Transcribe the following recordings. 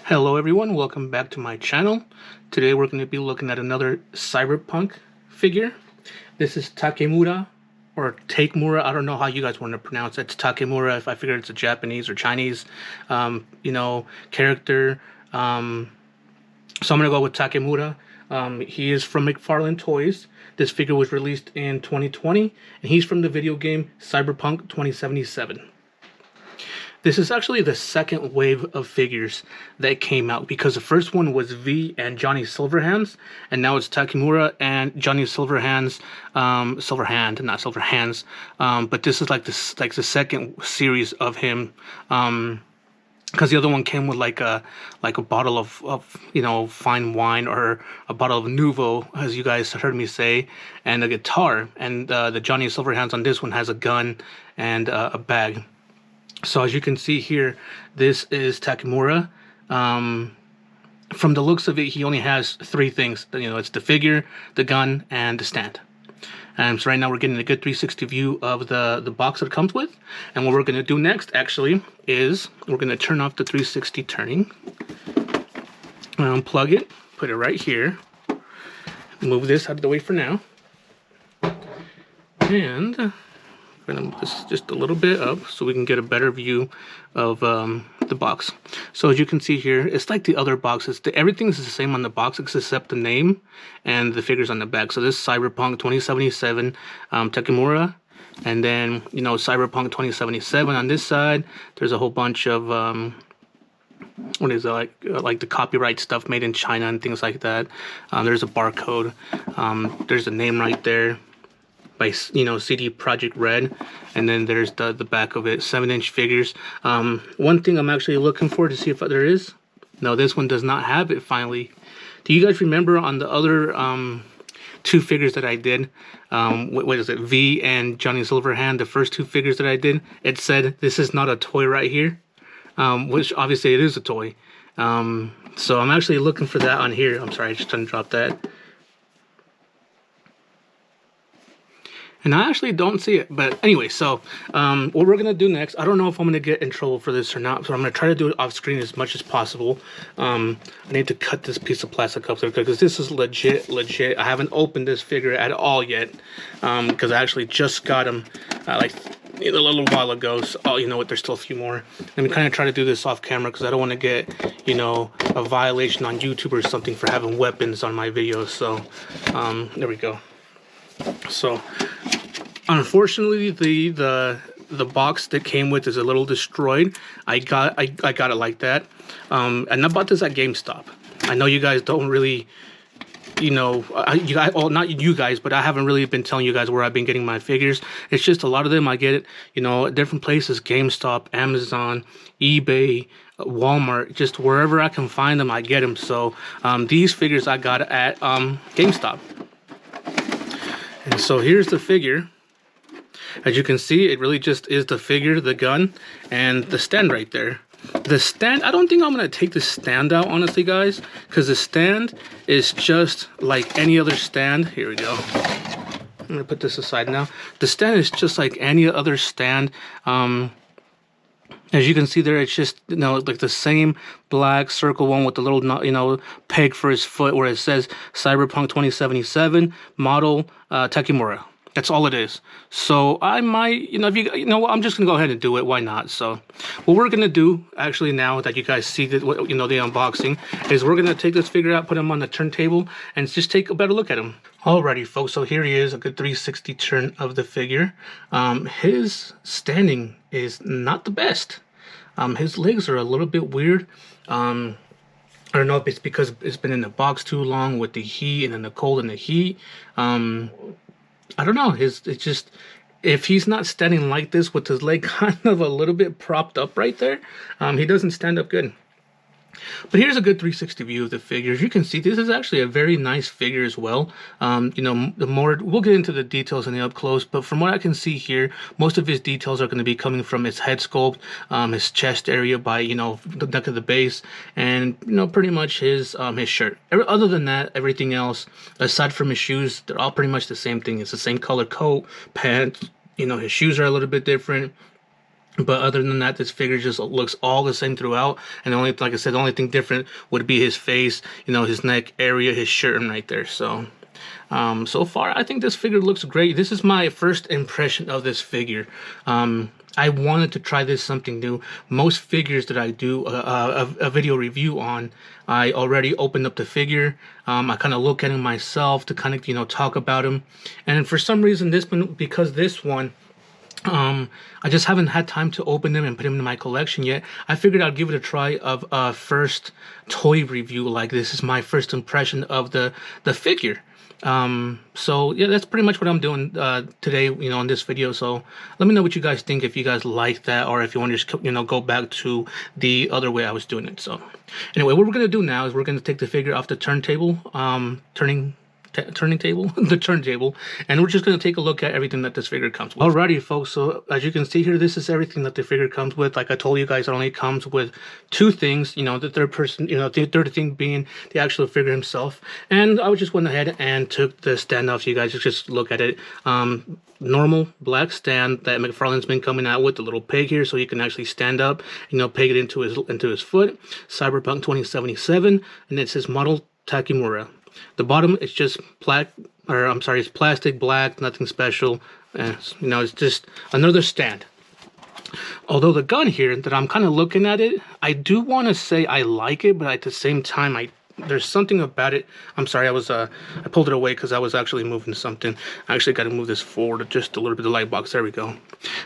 Hello everyone, welcome back to my channel. Today we're going to be looking at another cyberpunk figure. This is Takemura, or Takemura. I don't know how you guys want to pronounce it. It's Takemura. If I figure it's a Japanese or Chinese, character. So I'm going to go with Takemura. He is from McFarlane Toys. This figure was released in 2020, and he's from the video game Cyberpunk 2077. This is actually the second wave of figures that came out, because the first one was V and Johnny Silverhands, and now it's Takemura and Johnny Silverhands, Silverhand, not Silverhands. But this is like the second series of him, because the other one came with like a bottle of fine wine, or a bottle of Nuvo, as you guys heard me say, and a guitar. And the Johnny Silverhands on this one has a gun and a bag. So as you can see here, this is Takemura. From the looks of it, he only has three things. It's the figure, the gun, and the stand. And so right now we're getting a good 360 view of the box that it comes with. And what we're going to do next, actually, is we're going to turn off the 360 turning. Unplug it, put it right here. Move this out of the way for now. And we're going to move this just a little bit up so we can get a better view of the box. So as you can see here, it's like the other boxes. Everything's the same on the box except the name and the figures on the back. So this is Cyberpunk 2077 Takemura, and then Cyberpunk 2077 on this side. There's a whole bunch of what is it, like the copyright stuff made in China and things like that. There's a barcode. There's a name right there by CD Projekt Red, and then there's the back of it. 7-inch figures. One thing I'm actually looking for to see if there is. No, this one does not have it. Finally, do you guys remember on the other two figures that I did? What is it? V and Johnny Silverhand. The first two figures that I did, it said this is not a toy right here, which obviously it is a toy. So I'm actually looking for that on here. I'm sorry, I just undropped that. And I actually don't see it. But anyway, so what we're going to do next, I don't know if I'm going to get in trouble for this or not, so I'm going to try to do it off screen as much as possible. I need to cut this piece of plastic up there because this is legit. I haven't opened this figure at all yet, because I actually just got him like a little while ago. So, oh, you know what, there's still a few more. Let me kind of try to do this off camera because I don't want to get, a violation on YouTube or something for having weapons on my videos. So there we go. So unfortunately the box that came with is a little destroyed. I got it like that. And I bought this at GameStop. I know you guys don't really, not you guys, but I haven't really been telling you guys where I've been getting my figures. It's just a lot of them I get it, at different places: GameStop, Amazon, eBay, Walmart, just wherever I can find them, I get them. So these figures I got at GameStop. And so here's the figure. As you can see, it really just is the figure, the gun, and the stand right there. The stand, I don't think I'm going to take the stand out, honestly, guys, because the stand is just like any other stand. Here we go. I'm going to put this aside now. The stand is just like any other stand. As you can see there, it's just, like the same black circle one with the little, peg for his foot where it says Cyberpunk 2077 model Takemura. That's all it is. So I might, I'm just going to go ahead and do it. Why not? So what we're going to do, actually, now that you guys see the unboxing, is we're going to take this figure out, put him on the turntable, and just take a better look at him. Alrighty, folks. So here he is, a good 360 turn of the figure. His standing is not the best. His legs are a little bit weird. I don't know if it's because it's been in the box too long with the heat and then the cold and the heat. I don't know. It's just, if he's not standing like this with his leg kind of a little bit propped up right there, he doesn't stand up good. But here's a good 360 view of the figure. As you can see, this is actually a very nice figure as well. The more, we'll get into the details in the up close, but from what I can see here, most of his details are going to be coming from his head sculpt, his chest area by, the neck of the base, and, pretty much his shirt. Other than that, everything else, aside from his shoes, they're all pretty much the same thing. It's the same color coat, pants, his shoes are a little bit different. But other than that, this figure just looks all the same throughout. And the only, like I said, the only thing different would be his face, you know, his neck area, his shirt, and right there. So, so far, I think this figure looks great. This is my first impression of this figure. I wanted to try this something new. Most figures that I do a video review on, I already opened up the figure. I kind of look at him myself to kind of, you know, talk about him. And for some reason, because this one, I just haven't had time to open them and put them in my collection yet. I figured I'd give it a try of a first toy review. Like, this is my first impression of the figure. So yeah, that's pretty much what I'm doing today, you know, in this video. So let me know what you guys think, if you guys like that, or if you want to just, you know, go back to the other way I was doing it. So anyway, what we're gonna do now is we're gonna take the figure off the turntable, the turntable, and we're just going to take a look at everything that this figure comes with. Alrighty, folks, so as you can see here, this is everything that the figure comes with. Like I told you guys, it only comes with two things, you know, the third person, you know, the third thing being the actual figure himself. And I just went ahead and took the stand off so you guys just look at it. Normal black stand that McFarlane's been coming out with, the little peg here, so you can actually stand up, you know, peg it into his foot. Cyberpunk 2077, and it says model Takemura. The bottom is just it's plastic black, nothing special. You know, it's just another stand. Although the gun here, that I'm kind of looking at it, I do want to say I like it, but at the same time, there's something about it. I'm sorry, I pulled it away because I was actually moving something. I actually got to move this forward just a little bit, the light box. There we go.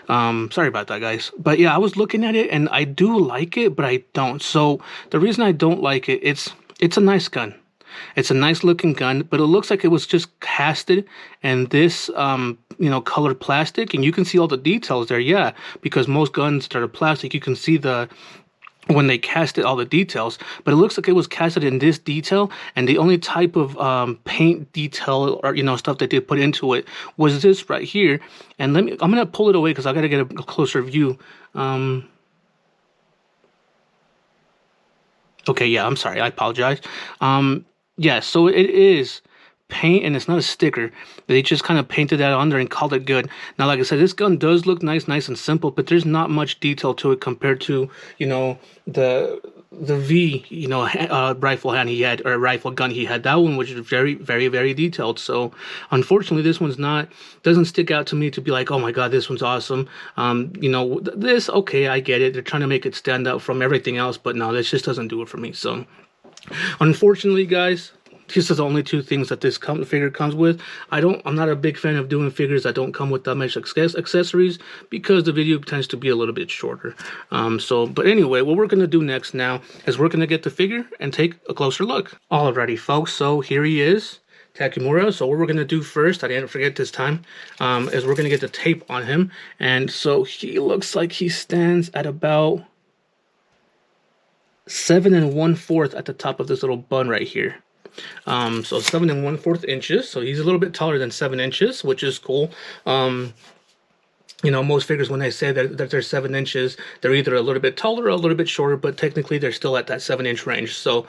Sorry about that, guys. But yeah, I was looking at it, and I do like it, but I don't. So the reason I don't like it, it's a nice gun. It's a nice looking gun, but it looks like it was just casted in this, you know, colored plastic, and you can see all the details there. Yeah, because most guns that are plastic, you can see when they casted all the details, but it looks like it was casted in this detail, and the only type of paint detail or, you know, stuff that they put into it was this right here. And I'm gonna pull it away because I gotta get a closer view. Okay, yeah, I'm sorry, I apologize. Yeah, so it is paint, and it's not a sticker. They just kind of painted that on there and called it good. Now, like I said, this gun does look nice and simple, but there's not much detail to it compared to, you know, the V, you know, rifle gun he had. That one was very, very, very detailed. So unfortunately, this one's doesn't stick out to me to be like, oh my god, this one's awesome. You know, this, okay, I get it. They're trying to make it stand out from everything else, but no, this just doesn't do it for me. So unfortunately, guys, these are the only two things that this figure comes with. I'm not a big fan of doing figures that don't come with that much accessories, because the video tends to be a little bit shorter. But anyway, what we're gonna do next now is we're gonna get the figure and take a closer look. Alrighty, folks, so here he is, Takemura. So what we're gonna do first, I didn't forget this time, is we're gonna get the tape on him. And so he looks like he stands at about 7 1/4 at the top of this little bun right here. So 7 1/4 inches. So he's a little bit taller than 7 inches, which is cool. You know, most figures, when they say that they're 7 inches, they're either a little bit taller or a little bit shorter, but technically they're still at that 7-inch range. So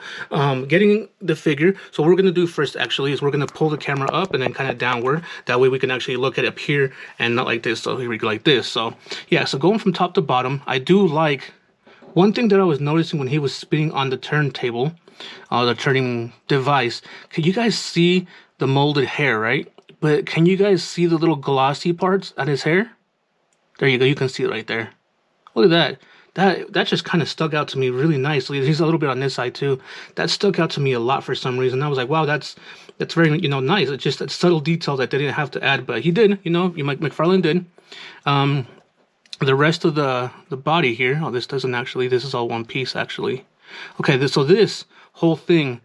getting the figure, so what we're going to do first actually is we're going to pull the camera up and then kind of downward. That way we can actually look at it up here and not like this. So here we go, like this. So yeah, so going from top to bottom, I do like one thing that I was noticing when he was spinning on the turntable, the turning device. Can you guys see the molded hair, right? But can you guys see the little glossy parts on his hair? There you go. You can see it right there. Look at that. That just kind of stuck out to me really nicely. He's a little bit on this side too. That stuck out to me a lot for some reason. I was like, wow, that's very, you know, nice. It's just a subtle detail that they didn't have to add, but he did. You know, McFarlane did. The rest of the body here, oh, this is all one piece actually. Okay, so this whole thing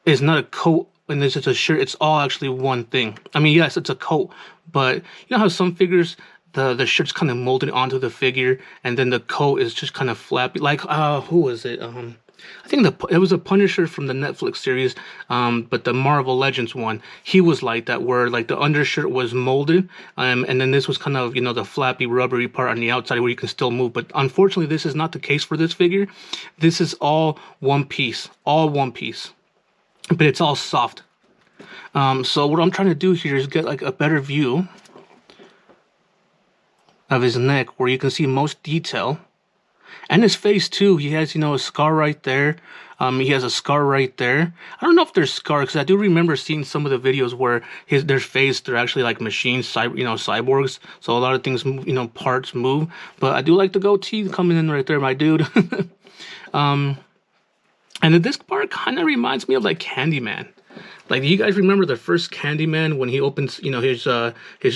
is not a coat, and this is a shirt. It's all actually one thing. I mean, yes, it's a coat, but you know how some figures, the shirt's kind of molded onto the figure, and then the coat is just kind of flappy. Like, who was it? I think it was a Punisher from the Netflix series, but the Marvel Legends one, he was like that, where like the undershirt was molded, and then this was kind of, you know, the flappy rubbery part on the outside where you can still move. But unfortunately, this is not the case for this figure. This is all one piece, but it's all soft. So what I'm trying to do here is get like a better view of his neck where you can see most detail. And his face too. He has, you know, a scar right there. He has a scar right there. I don't know if there's scars because I do remember seeing some of the videos where their face, they're actually like machines, cyborgs. So a lot of things, move, you know, parts move. But I do like the goatee coming in right there, my dude. And this part kind of reminds me of like Candyman. Like, do you guys remember the first Candyman when he opens, you know, his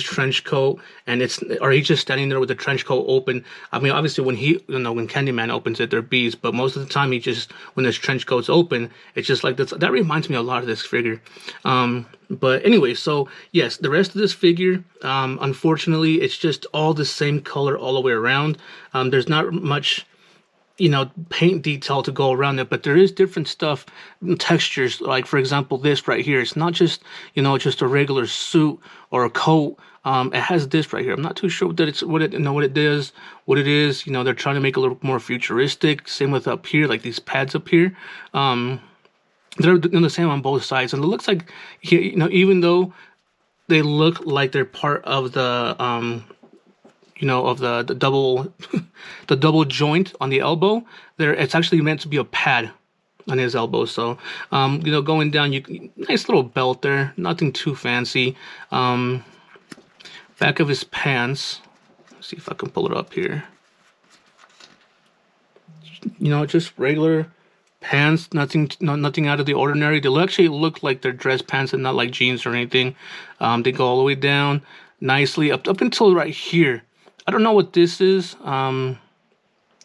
trench coat, and he's just standing there with the trench coat open? I mean, obviously when when Candyman opens it, they're bees, but most of the time when his trench coat's open, it's just like this. That reminds me a lot of this figure. But anyway, so yes, the rest of this figure, unfortunately, it's just all the same color all the way around. There's not much, you know, paint detail to go around it, but there is different stuff, textures. Like for example, this right here, it's not just, you know, just a regular suit or a coat. It has this right here. I'm not too sure what it is. You know, they're trying to make it a little more futuristic. Same with up here, like these pads up here. They're the same on both sides, and it looks like, you know, even though they look like they're part of the you know, of the double the double joint on the elbow, it's actually meant to be a pad on his elbow. So you know, going down, nice little belt there, nothing too fancy. Back of his pants, let's see if I can pull it up here. You know, just regular pants, nothing out of the ordinary. They actually look like they're dress pants and not like jeans or anything. They go all the way down nicely up until right here. I don't know what this is.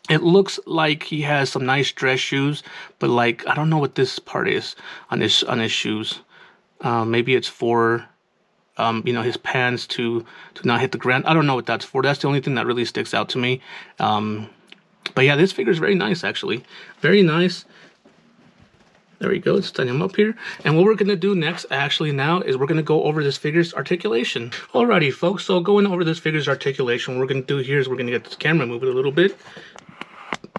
It looks like he has some nice dress shoes, but like I don't know what this part is on his shoes. Maybe it's for you know, his pants to not hit the ground. I don't know what that's for. That's the only thing that really sticks out to me. But yeah, this figure is very nice, actually. Very nice. There we go. Let's stand him up here. And what we're going to do next, actually now, is we're going to go over this figure's articulation. Alrighty, folks. So going over this figure's articulation, what we're going to do here is we're going to get this camera, move it a little bit.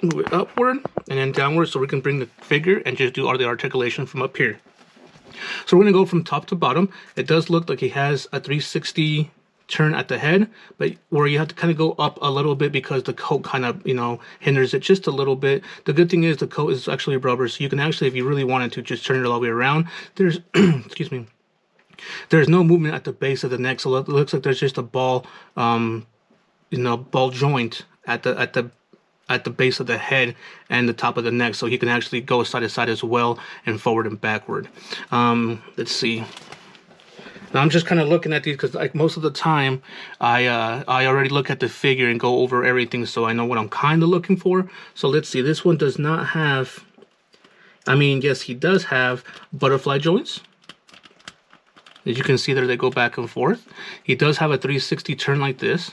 Move it upward and then downward so we can bring the figure and just do all the articulation from up here. So we're going to go from top to bottom. It does look like he has a 360 turn at the head, but where you have to kind of go up a little bit because the coat kind of, you know, hinders it just a little bit. The good thing is the coat is actually rubber, so you can actually, if you really wanted to, just turn it all the way around. There's excuse me, there's no movement at the base of the neck, so it looks like there's just a ball you know, ball joint at the base of the head and the top of the neck, so he can actually go side to side as well and forward and backward. Let's see. Now I'm just kind of looking at these because, like, most of the time I already look at the figure and go over everything, so I know what I'm kind of looking for. So let's see. This one does not have. I mean, yes, he does have butterfly joints. As you can see there, they go back and forth. He does have a 360 turn like this.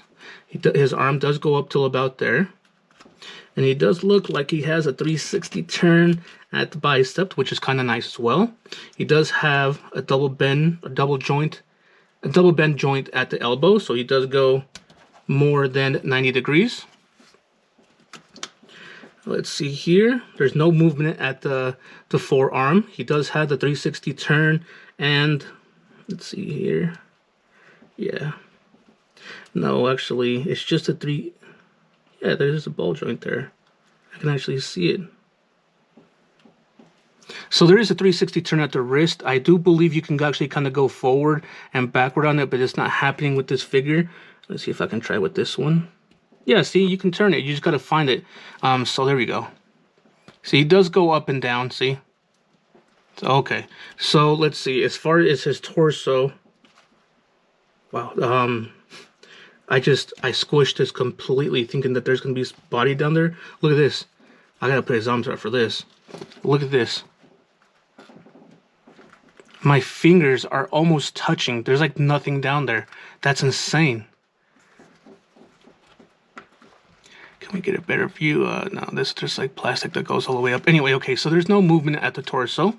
His arm does go up till about there. And he does look like he has a 360 turn at the bicep, which is kind of nice as well. He does have a double bend joint at the elbow, so he does go more than 90 degrees. Let's see here. There's no movement at the forearm. He does have the 360 turn, and let's see here. Yeah. No, actually, it's just a yeah, there's a ball joint there. I can actually see it. So there is a 360 turn at the wrist. I do believe you can actually kind of go forward and backward on it, but it's not happening with this figure. Let's see if I can try with this one. Yeah, see, you can turn it. You just got to find it. So there we go. See, he does go up and down, see? So, okay. So let's see. As far as his torso, wow. I squished this completely thinking that there's going to be body down there. Look at this. I got to put his arms out for this. Look at this. My fingers are almost touching. There's like nothing down there. That's insane. Can we get a better view? No, this is just like plastic that goes all the way up. Anyway, okay, so there's no movement at the torso.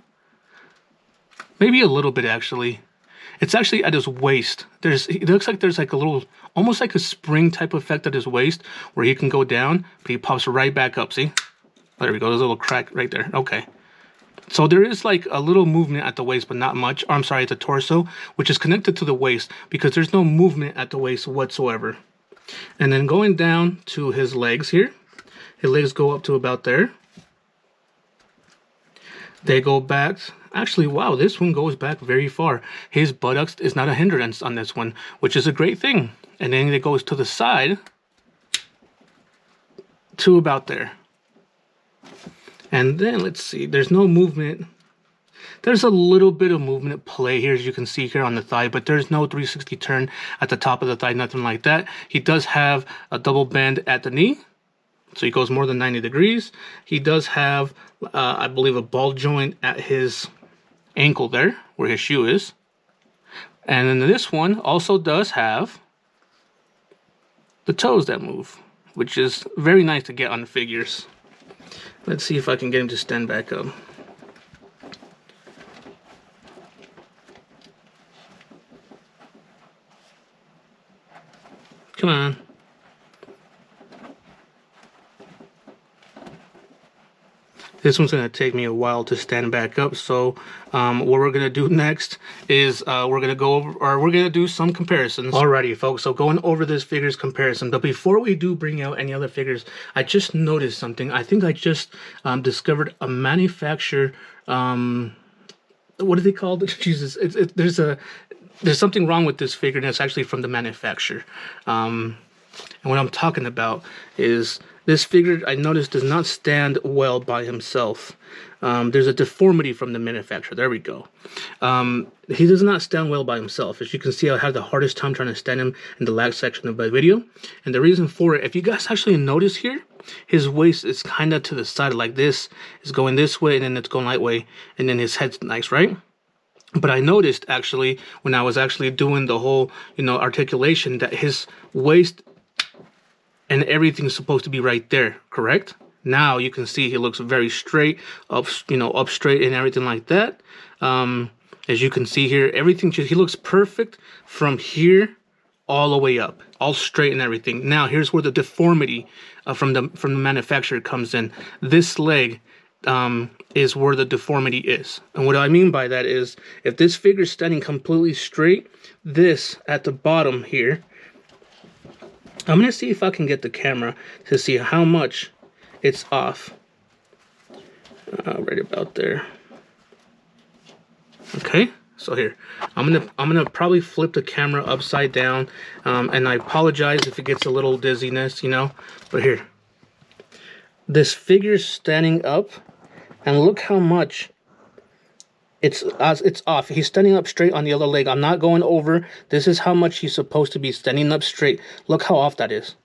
Maybe a little bit, actually. It's actually at his waist. It looks like there's like a little, almost like a spring type effect at his waist where he can go down, but he pops right back up, see? Oh, there we go, there's a little crack right there. Okay. So there is like a little movement at the waist, but not much. Or, I'm sorry, at the torso, which is connected to the waist because there's no movement at the waist whatsoever. And then going down to his legs here, his legs go up to about there. They go back. Actually, wow, this one goes back very far. His buttocks is not a hindrance on this one, which is a great thing. And then it goes to the side to about there. And then let's see, there's no movement. There's a little bit of movement at play here, as you can see here on the thigh, but there's no 360 turn at the top of the thigh, nothing like that. He does have a double bend at the knee, so he goes more than 90 degrees. He does have, I believe, a ball joint at his ankle there, where his shoe is. And then this one also does have the toes that move, which is very nice to get on the figures. Let's see if I can get him to stand back up. Come on. This one's going to take me a while to stand back up, so what we're going to do next is we're going to do some comparisons. Alrighty, folks, so going over this figures comparison, but before we do bring out any other figures, I just noticed something. I think I just discovered a manufacturer, what are they called? Jesus, there's something wrong with this figure, and it's actually from the manufacturer. And what I'm talking about is this figure, I noticed, does not stand well by himself. There's a deformity from the manufacturer. There we go. He does not stand well by himself. As you can see, I had the hardest time trying to stand him in the last section of my video. And the reason for it, if you guys actually notice here, his waist is kind of to the side like this. It's going this way, and then it's going that way, and then his head's nice, right? But I noticed, actually, when I was actually doing the whole, articulation, that his waist and everything's supposed to be right there, correct? Now you can see he looks very straight, up straight and everything like that. As you can see here, he looks perfect from here all the way up, all straight and everything. Now here's where the deformity from the manufacturer comes in. This leg is where the deformity is. And what I mean by that is, if this figure's standing completely straight, this at the bottom here, I'm going to see if I can get the camera to see how much it's off. Right about there. Okay, so here, I'm gonna probably flip the camera upside down, and I apologize if it gets a little dizziness, but here. This figure's standing up, and look how much it's off. He's standing up straight on the other leg. I'm not going over. This is how much he's supposed to be standing up straight. Look how off that is.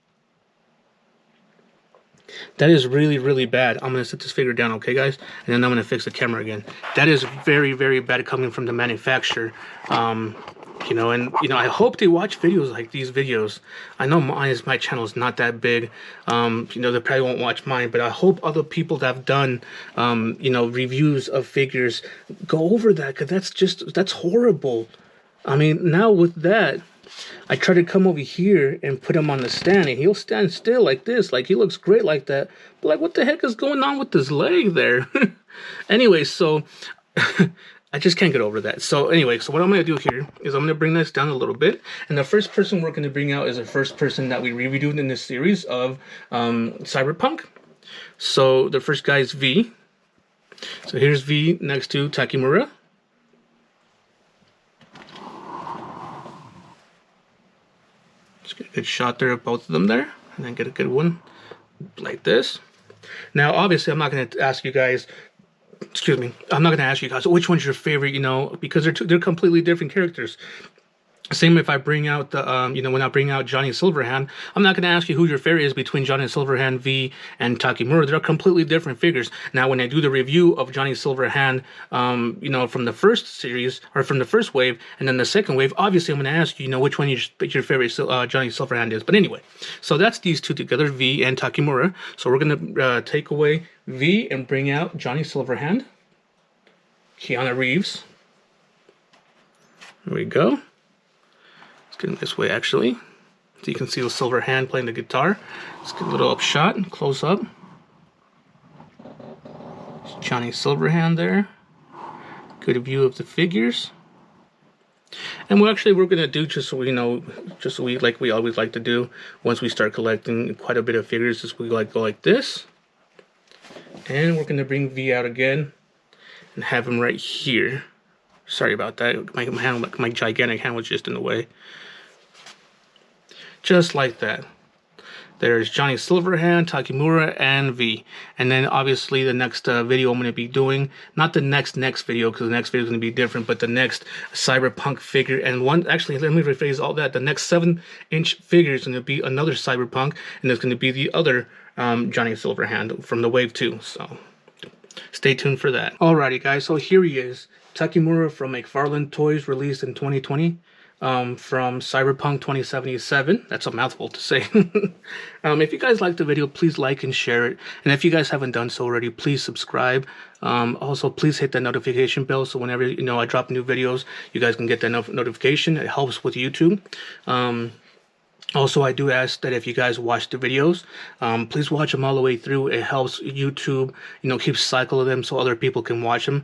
That is really, really bad. I'm going to set this figure down, okay, guys? And then I'm going to fix the camera again. That is very, very bad coming from the manufacturer. I hope they watch videos like these videos. I know my channel is not that big. They probably won't watch mine, but I hope other people that have done, reviews of figures go over that, because that's horrible. I mean, now with that, I try to come over here and put him on the stand, and he'll stand still like this, like he looks great like that. But like, what the heck is going on with this leg there? Anyway, so I just can't get over that. So anyway, so what I'm going to do here is I'm going to bring this down a little bit. And the first person we're going to bring out is the first person that we reviewed in this series of Cyberpunk. So the first guy is V. So here's V next to Takemura. Just get a good shot there of both of them there. And then get a good one like this. Now, obviously, I'm not going to ask you guys... Excuse me. I'm not going to ask you guys which one's your favorite, because they're completely different characters. Same if I bring out the, when I bring out Johnny Silverhand, I'm not going to ask you who your favorite is between Johnny Silverhand, V, and Takemura. They're completely different figures. Now, when I do the review of Johnny Silverhand, from the first series, or from the first wave, and then the second wave, obviously I'm going to ask you, which one your favorite Johnny Silverhand is. But anyway, so that's these two together, V and Takemura. So we're going to take away V and bring out Johnny Silverhand. Keanu Reeves. There we go. Get him this way, actually, so you can see the silver hand playing the guitar. Let's get a little up shot and close up. There's Johnny Silverhand there. Good view of the figures. And we're gonna do, just so we know, just so we always like to do once we start collecting quite a bit of figures, is we go like this, and we're gonna bring V out again and have him right here. Sorry about that. My gigantic hand was just in the way. Just like that. There's Johnny Silverhand, Takemura, and V. And then obviously the next video I'm going to be doing, not the next video, because the next video is going to be different, but the next Cyberpunk figure. And actually, let me rephrase all that. The next 7-inch figure is going to be another Cyberpunk, and it's going to be the other Johnny Silverhand from the Wave 2. So stay tuned for that. Alrighty, guys. So here he is. Takemura from McFarlane Toys, released in 2020. From Cyberpunk 2077. That's a mouthful to say. If you guys liked the video, please like and share it. And if you guys haven't done so already, please subscribe. Also, please hit that notification bell so whenever I drop new videos, you guys can get that notification. It helps with YouTube. Also, I do ask that if you guys watch the videos, please watch them all the way through. It helps YouTube, keep cycle of them so other people can watch them.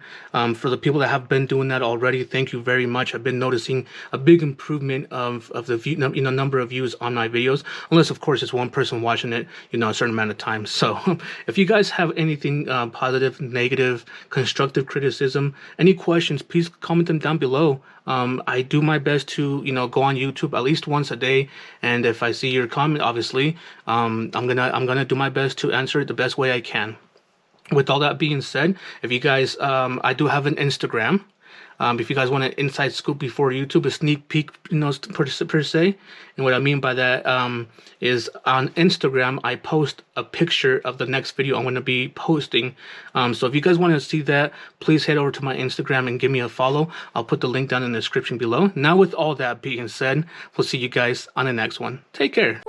For the people that have been doing that already, thank you very much. I've been noticing a big improvement of the view, number of views on my videos, unless of course it's one person watching it, a certain amount of time. So if you guys have anything positive, negative, constructive criticism, any questions, please comment them down below. I do my best to, go on YouTube at least once a day, and if I see your comment, obviously, I'm gonna do my best to answer it the best way I can. With all that being said, if you guys, I do have an Instagram. If you guys want an inside scoop before YouTube, a sneak peek, per se. And what I mean by that is on Instagram, I post a picture of the next video I'm going to be posting. So if you guys want to see that, please head over to my Instagram and give me a follow. I'll put the link down in the description below. Now, with all that being said, we'll see you guys on the next one. Take care.